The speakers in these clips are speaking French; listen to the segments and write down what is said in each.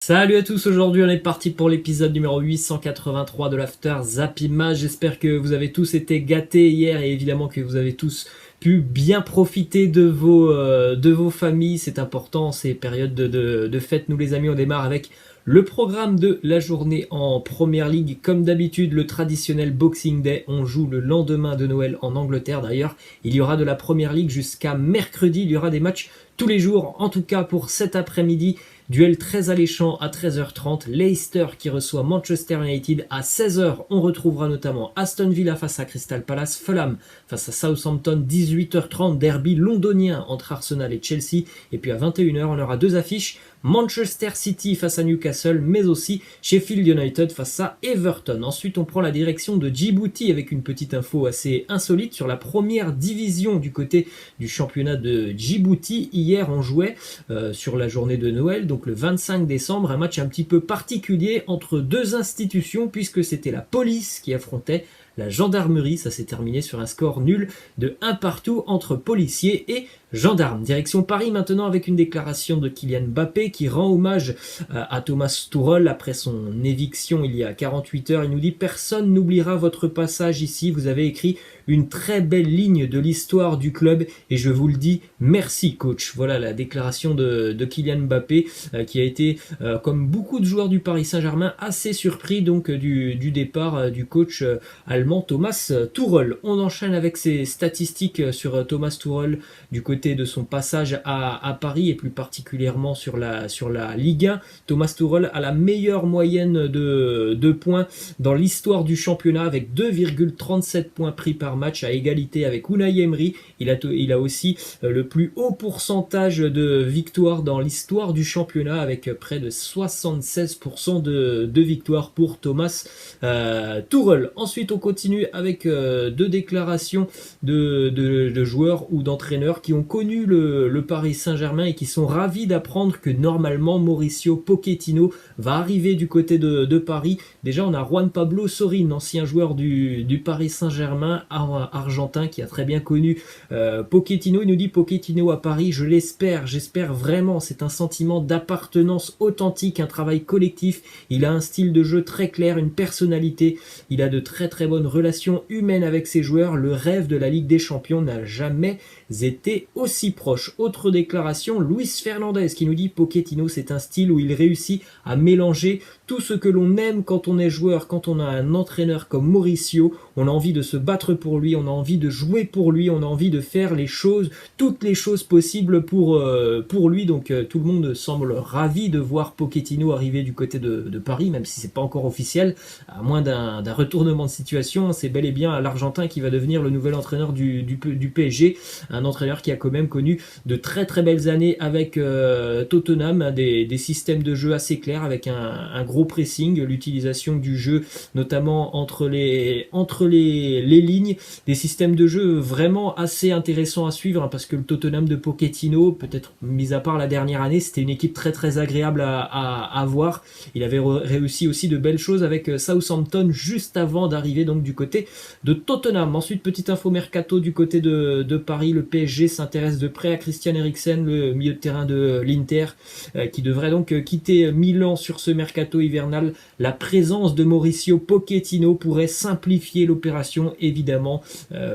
Salut à tous, aujourd'hui on est parti pour l'épisode numéro 883 de l'After Zappima. J'espère que vous avez tous été gâtés hier et évidemment que vous avez tous pu bien profiter de vos familles. C'est important, ces périodes de fête. Nous les amis, on démarre avec le programme de la journée en Première Ligue. Comme d'habitude, le traditionnel Boxing Day. On joue le lendemain de Noël en Angleterre d'ailleurs. Il y aura de la Première Ligue jusqu'à mercredi. Il y aura des matchs tous les jours. En tout cas pour cet après-midi, duel très alléchant à 13h30. Leicester qui reçoit Manchester United à 16h. On retrouvera notamment Aston Villa face à Crystal Palace, Fulham face à Southampton, 18h30, derby londonien entre Arsenal et Chelsea. Et puis à 21h, on aura deux affiches. Manchester City face à Newcastle, mais aussi Sheffield United face à Everton. Ensuite, on prend la direction de Djibouti avec une petite info assez insolite sur la première division du côté du championnat de Djibouti. Hier, on jouait sur la journée de Noël, donc le 25 décembre, un match un petit peu particulier entre deux institutions puisque c'était la police qui affrontait la gendarmerie. Ça s'est terminé sur un score nul de 1 partout entre policiers et gendarmes. Direction Paris maintenant avec une déclaration de Kylian Mbappé qui rend hommage à Thomas Tuchel après son éviction il y a 48 heures. Il nous dit: personne n'oubliera votre passage ici, vous avez écrit une très belle ligne de l'histoire du club et je vous le dis, merci coach. Voilà la déclaration de Kylian Mbappé qui a été, comme beaucoup de joueurs du Paris Saint-Germain, assez surpris donc du départ du coach allemand Thomas Tuchel. On enchaîne avec ces statistiques sur Thomas Tuchel du côté de son passage à Paris et plus particulièrement sur la Ligue 1. Thomas Tuchel a la meilleure moyenne de points dans l'histoire du championnat avec 2,37 points pris par match à égalité avec Unai Emery. Il a aussi le plus haut pourcentage de victoires dans l'histoire du championnat avec près de 76% de victoires pour Thomas Tuchel. Ensuite, on continue avec deux déclarations de joueurs ou d'entraîneurs qui ont connu le Paris Saint-Germain et qui sont ravis d'apprendre que normalement Mauricio Pochettino va arriver du côté de Paris. Déjà, on a Juan Pablo Sorin, ancien joueur du Paris Saint-Germain argentin qui a très bien connu Pochettino. Il nous dit: Pochettino à Paris, j'espère vraiment. C'est un sentiment d'appartenance authentique, un travail collectif. Il a un style de jeu très clair, une personnalité. Il a de très très bonnes relations humaines avec ses joueurs. Le rêve de la Ligue des Champions n'a jamais été aussi proche. Autre déclaration, Luis Fernandez qui nous dit: Pochettino, c'est un style où il réussit à mélanger tout ce que l'on aime quand on est joueur, quand on a un entraîneur comme Mauricio. On a envie de se battre pour lui, on a envie de jouer pour lui, on a envie de faire toutes les choses possibles pour lui. Donc tout le monde semble ravi de voir Pochettino arriver du côté de Paris, même si c'est pas encore officiel, à moins d'un retournement de situation. C'est bel et bien l'Argentin qui va devenir le nouvel entraîneur du PSG, un entraîneur qui a quand même connu de très très belles années avec Tottenham, des systèmes de jeu assez clairs avec un gros pressing, l'utilisation du jeu notamment entre les lignes, des systèmes de jeu vraiment assez intéressants à suivre parce que le Tottenham de Pochettino, peut-être mis à part la dernière année, c'était une équipe très très agréable à voir. Il avait réussi aussi de belles choses avec Southampton juste avant d'arriver donc du côté de Tottenham. Ensuite, petite info mercato du côté de Paris, le PSG s'intéresse de près à Christian Eriksen, le milieu de terrain de l'Inter, qui devrait donc quitter Milan sur ce mercato hivernal. La présence de Mauricio Pochettino pourrait simplifier l'opération, évidemment.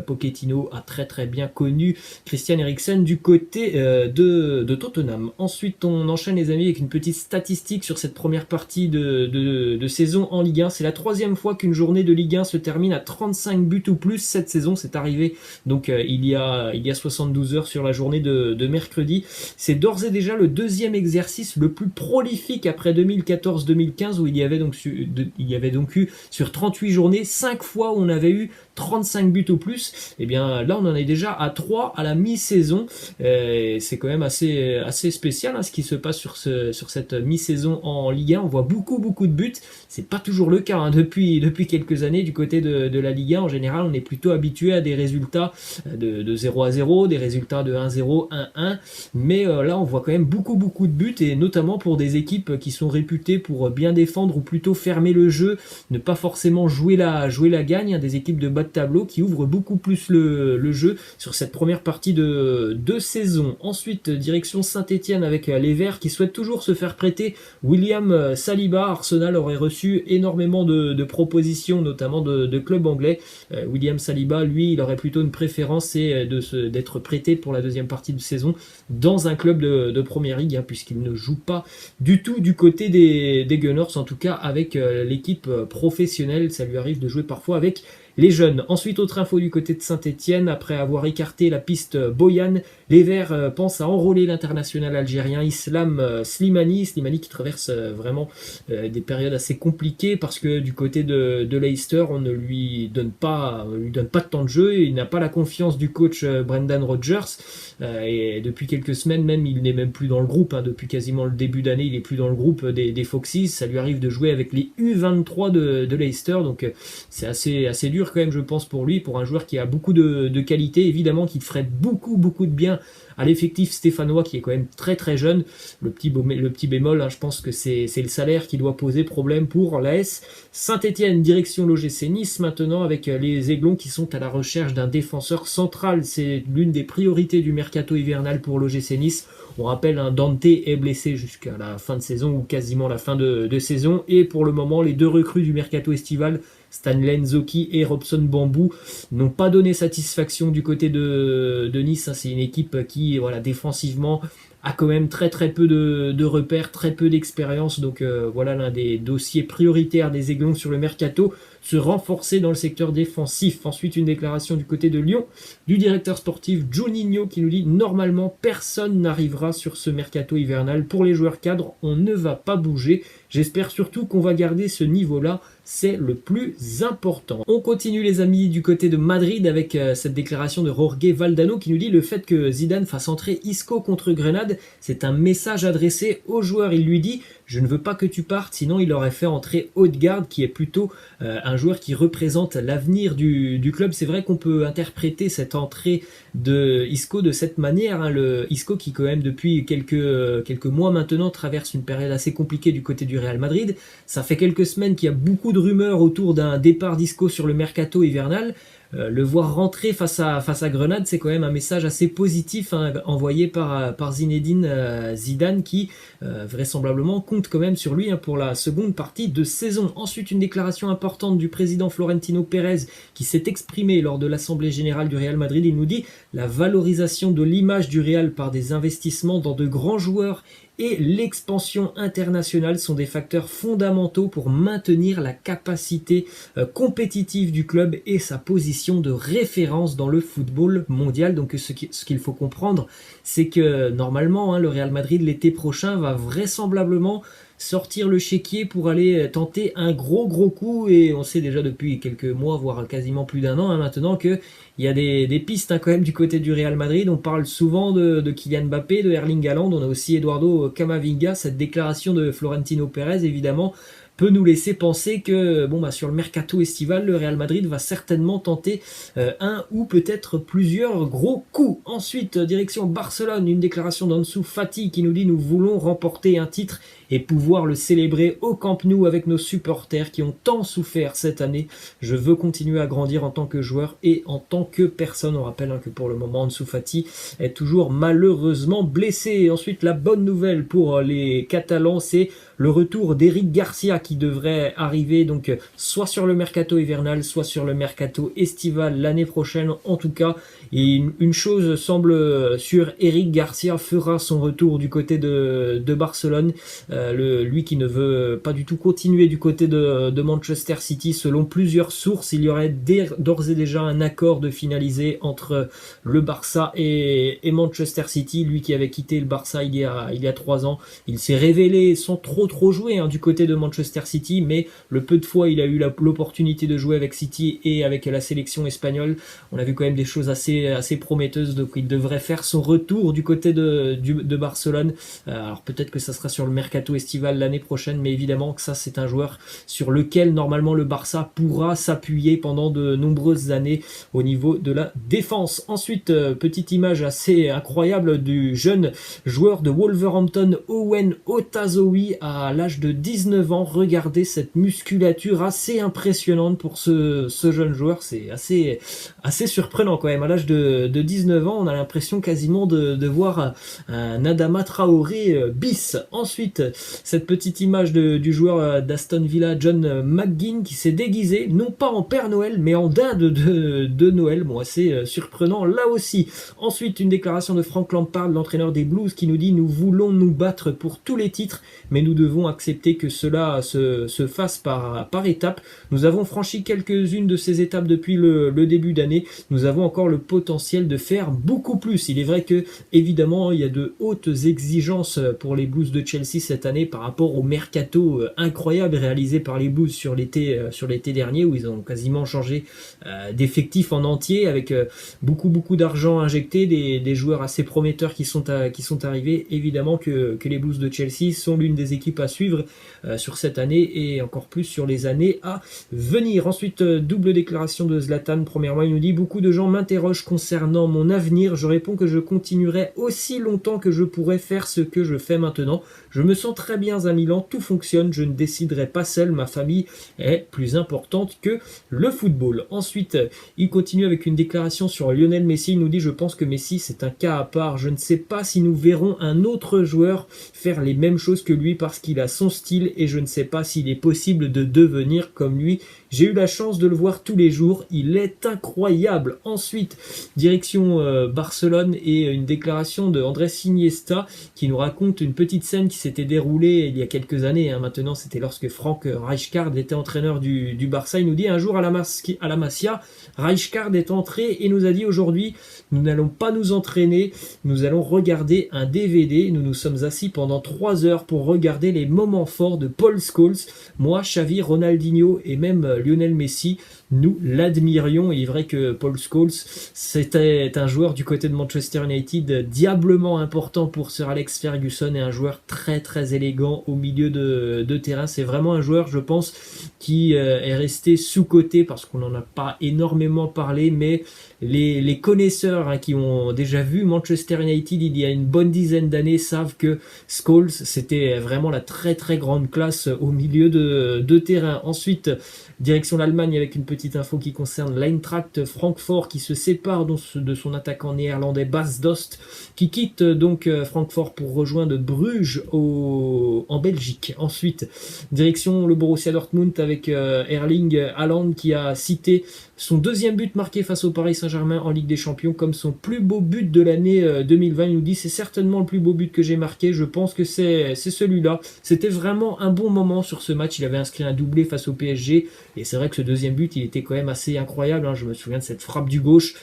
Pochettino a très très bien connu Christian Eriksen du côté de Tottenham. Ensuite, on enchaîne les amis avec une petite statistique sur cette première partie de saison en Ligue 1. C'est la troisième fois qu'une journée de Ligue 1 se termine à 35 buts ou plus cette saison. C'est arrivé donc il y a 72 heures sur la journée de mercredi. C'est d'ores et déjà le deuxième exercice le plus prolifique après 2014-2015 où il y avait donc eu sur 38 journées 5 fois où on avait eu 35 buts ou plus. Et bien là on en est déjà à 3 à la mi-saison. C'est quand même assez spécial ce qui se passe sur cette mi-saison en Ligue 1. On voit beaucoup de buts. C'est pas toujours le cas depuis quelques années du côté de la Ligue 1. En général, on est plutôt habitué à des résultats de 0-0, des résultats de 1-0, 1-1. Mais là, on voit quand même beaucoup de buts et notamment pour des équipes qui sont réputées pour bien défendre ou plutôt fermer le jeu, ne pas forcément jouer la gagne. Des équipes de bas bas de tableau qui ouvre beaucoup plus le jeu sur cette première partie de saison. Ensuite, direction Saint-Etienne avec les Verts qui souhaitent toujours se faire prêter William Saliba. Arsenal aurait reçu énormément de propositions, notamment de clubs anglais. William Saliba, lui, il aurait plutôt une préférence, c'est d'être prêté pour la deuxième partie de saison dans un club de Première Ligue, puisqu'il ne joue pas du tout du côté des Gunners, en tout cas avec l'équipe professionnelle. Ça lui arrive de jouer parfois avec les jeunes. Ensuite, autre info du côté de Saint-Etienne, après avoir écarté la piste Boyan, les Verts pensent à enrôler l'international algérien Islam Slimani qui traverse vraiment des périodes assez compliquées parce que du côté de Leicester, on ne lui donne pas de temps de jeu, il n'a pas la confiance du coach Brendan Rodgers et depuis quelques semaines même, il n'est même plus dans le groupe, depuis quasiment le début d'année, il est plus dans le groupe des Foxes. Ça lui arrive de jouer avec les U23 de Leicester, donc c'est assez dur quand même, je pense, pour lui, pour un joueur qui a beaucoup de qualité, évidemment, qui ferait beaucoup de bien à l'effectif stéphanois qui est quand même très très jeune. Le petit bémol, je pense que c'est le salaire qui doit poser problème pour l'AS Saint-Etienne. Direction l'OGC Nice maintenant avec les Aiglons qui sont à la recherche d'un défenseur central. C'est l'une des priorités du mercato hivernal pour l'OGC Nice. On rappelle, Dante est blessé jusqu'à la fin de saison ou quasiment la fin de saison, et pour le moment les deux recrues du mercato estival, Stanley Nzoki et Robson Bambou, n'ont pas donné satisfaction du côté de Nice. C'est une équipe qui, défensivement, a quand même très peu de repères, très peu d'expérience. Donc voilà l'un des dossiers prioritaires des Aiglons sur le mercato, se renforcer dans le secteur défensif. Ensuite, une déclaration du côté de Lyon du directeur sportif Juninho qui nous dit: normalement personne n'arrivera sur ce mercato hivernal. Pour les joueurs cadres, on ne va pas bouger. J'espère surtout qu'on va garder ce niveau-là, c'est le plus important. On continue les amis du côté de Madrid avec cette déclaration de Jorge Valdano qui nous dit: le fait que Zidane fasse entrer Isco contre Grenade, c'est un message adressé aux joueurs. Il lui dit: je ne veux pas que tu partes, sinon il aurait fait entrer Odegaard qui est plutôt un joueur qui représente l'avenir du club. C'est vrai qu'on peut interpréter cette entrée de Isco de cette manière, le Isco qui quand même depuis quelques mois maintenant traverse une période assez compliquée du côté du Real Madrid. Ça fait quelques semaines qu'il y a beaucoup de rumeurs autour d'un départ d'Isco sur le mercato hivernal. Le voir rentrer face à Grenade, c'est quand même un message assez positif envoyé par Zinedine Zidane qui vraisemblablement compte quand même sur lui pour la seconde partie de saison. Ensuite, une déclaration importante du président Florentino Pérez qui s'est exprimé lors de l'Assemblée Générale du Real Madrid. Il nous dit: la valorisation de l'image du Real par des investissements dans de grands joueurs et l'expansion internationale sont des facteurs fondamentaux pour maintenir la capacité compétitive du club et sa position de référence dans le football mondial. Donc ce qu'il faut comprendre, c'est que normalement le Real Madrid l'été prochain va vraisemblablement sortir le chéquier pour aller tenter un gros coup, et on sait déjà depuis quelques mois, voire quasiment plus d'un an maintenant, que il y a des pistes quand même du côté du Real Madrid. On parle souvent de Kylian Mbappé, de Erling Haaland, on a aussi Eduardo Camavinga. Cette déclaration de Florentino Pérez évidemment peut nous laisser penser que sur le mercato estival, le Real Madrid va certainement tenter un ou peut-être plusieurs gros coups. Ensuite, direction Barcelone, une déclaration d'Ansu Fati qui nous dit: nous voulons remporter un titre et pouvoir le célébrer au Camp Nou avec nos supporters qui ont tant souffert cette année. Je veux continuer à grandir en tant que joueur et en tant que personne. On rappelle que pour le moment, Ansu Fati est toujours malheureusement blessé. Et ensuite, la bonne nouvelle pour les Catalans, c'est le retour d'Eric Garcia qui devrait arriver donc soit sur le mercato hivernal, soit sur le mercato estival l'année prochaine en tout cas. Et une chose semble sûre, Eric Garcia fera son retour du côté de Barcelone. Lui qui ne veut pas du tout continuer du côté de Manchester City. Selon plusieurs sources, il y aurait d'ores et déjà un accord de finaliser entre le Barça et Manchester City. Lui qui avait quitté le Barça il y a 3 ans, il s'est révélé sans trop jouer du côté de Manchester City, mais le peu de fois il a eu l'opportunité de jouer avec City et avec la sélection espagnole, on a vu quand même des choses assez prometteuses. Donc il devrait faire son retour du côté de Barcelone. Alors peut-être que ça sera sur le mercato estival l'année prochaine, mais évidemment que ça c'est un joueur sur lequel normalement le Barça pourra s'appuyer pendant de nombreuses années au niveau de la défense. Ensuite, petite image assez incroyable du jeune joueur de Wolverhampton Owen Otazowi à l'âge de 19 ans, regarder cette musculature assez impressionnante pour ce jeune joueur. C'est assez surprenant quand même. À l'âge de 19 ans, on a l'impression quasiment de voir un Adama Traoré bis. Ensuite, cette petite image du joueur d'Aston Villa, John McGinn, qui s'est déguisé, non pas en Père Noël, mais en dinde de Noël. Bon, assez surprenant là aussi. Ensuite, une déclaration de Frank Lampard, l'entraîneur des Blues, qui nous dit: nous voulons nous battre pour tous les titres, mais nous devons accepter que cela se fasse par étapes. Nous avons franchi quelques-unes de ces étapes depuis le début d'année. Nous avons encore le potentiel de faire beaucoup plus. Il est vrai que, évidemment, il y a de hautes exigences pour les Blues de Chelsea cette année par rapport au mercato incroyable réalisé par les Blues sur l'été dernier, où ils ont quasiment changé d'effectifs en entier, avec beaucoup d'argent injecté, des joueurs assez prometteurs qui sont arrivés. Évidemment que les Blues de Chelsea sont l'une des équipes à suivre sur cette année et encore plus sur les années à venir. Ensuite, double déclaration de Zlatan. Premièrement, il nous dit: beaucoup de gens m'interrogent concernant mon avenir. Je réponds que je continuerai aussi longtemps que je pourrai faire ce que je fais maintenant. Je me sens très bien à Milan, tout fonctionne, je ne déciderai pas seul, ma famille est plus importante que le football. Ensuite, il continue avec une déclaration sur Lionel Messi. Il nous dit: je pense que Messi c'est un cas à part, je ne sais pas si nous verrons un autre joueur faire les mêmes choses que lui parce qu'il a son style et je ne sais pas s'il est possible de devenir comme lui. J'ai eu la chance de le voir tous les jours, il est incroyable. Ensuite, direction Barcelone et une déclaration de Andrés Iniesta qui nous raconte une petite scène qui s'était déroulée il y a quelques années. Maintenant, c'était lorsque Frank Rijkaard était entraîneur du Barça. Il nous dit: un jour à la Masia, Rijkaard est entré et nous a dit: aujourd'hui, nous n'allons pas nous entraîner, nous allons regarder un DVD. Nous nous sommes assis pendant 3 heures pour regarder les moments forts de Paul Scholes. Moi, Xavi, Ronaldinho et même Lionel Messi, nous l'admirions. Il est vrai que Paul Scholes, c'était un joueur du côté de Manchester United diablement important pour Sir Alex Ferguson et un joueur très élégant au milieu de terrain. C'est vraiment un joueur, je pense, qui est resté sous-coté parce qu'on n'en a pas énormément parlé, mais les connaisseurs qui ont déjà vu Manchester United il y a une bonne dizaine d'années savent que Scholes, c'était vraiment la très grande classe au milieu de terrain. Ensuite, direction l'Allemagne avec une petite info qui concerne l'Eintracht Francfort qui se sépare de son attaquant néerlandais Bas Dost, qui quitte donc Francfort pour rejoindre Bruges en Belgique. Ensuite, direction le Borussia Dortmund avec Erling Haaland qui a cité son deuxième but marqué face au Paris Saint-Germain en Ligue des Champions comme son plus beau but de l'année 2020. Il nous dit: c'est certainement le plus beau but que j'ai marqué, je pense que c'est celui-là. C'était vraiment un bon moment sur ce match. Il avait inscrit un doublé face au PSG et c'est vrai que ce deuxième but il était quand même assez incroyable. Je me souviens de cette frappe du gauche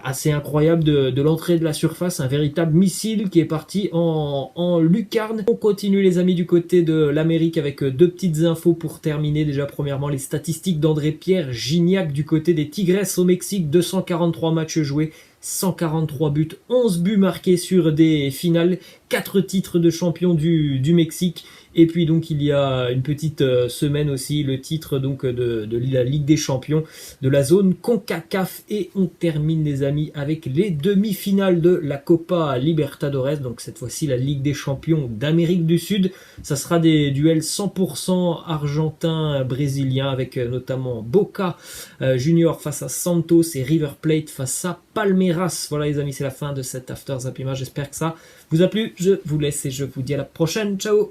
assez incroyable de l'entrée de la surface, un véritable missile qui est parti en lucarne. On continue les amis du côté de l'Amérique avec deux petites infos pour terminer. Déjà premièrement les statistiques d'André-Pierre Gignac du côté des Tigres au Mexique. 243 matchs joués, 143 buts, 11 buts marqués sur des finales, 4 titres de champion du Mexique. Et puis donc il y a une petite semaine aussi le titre donc de la Ligue des Champions de la zone CONCACAF. Et on termine les amis avec les demi-finales de la Copa Libertadores, donc cette fois-ci la Ligue des Champions d'Amérique du Sud. Ça sera des duels 100% argentin-brésilien avec notamment Boca Junior face à Santos et River Plate face à Palmeiras. Voilà les amis, c'est la fin de cet After Zappima. J'espère que ça vous a plu. Je vous laisse et je vous dis à la prochaine. Ciao.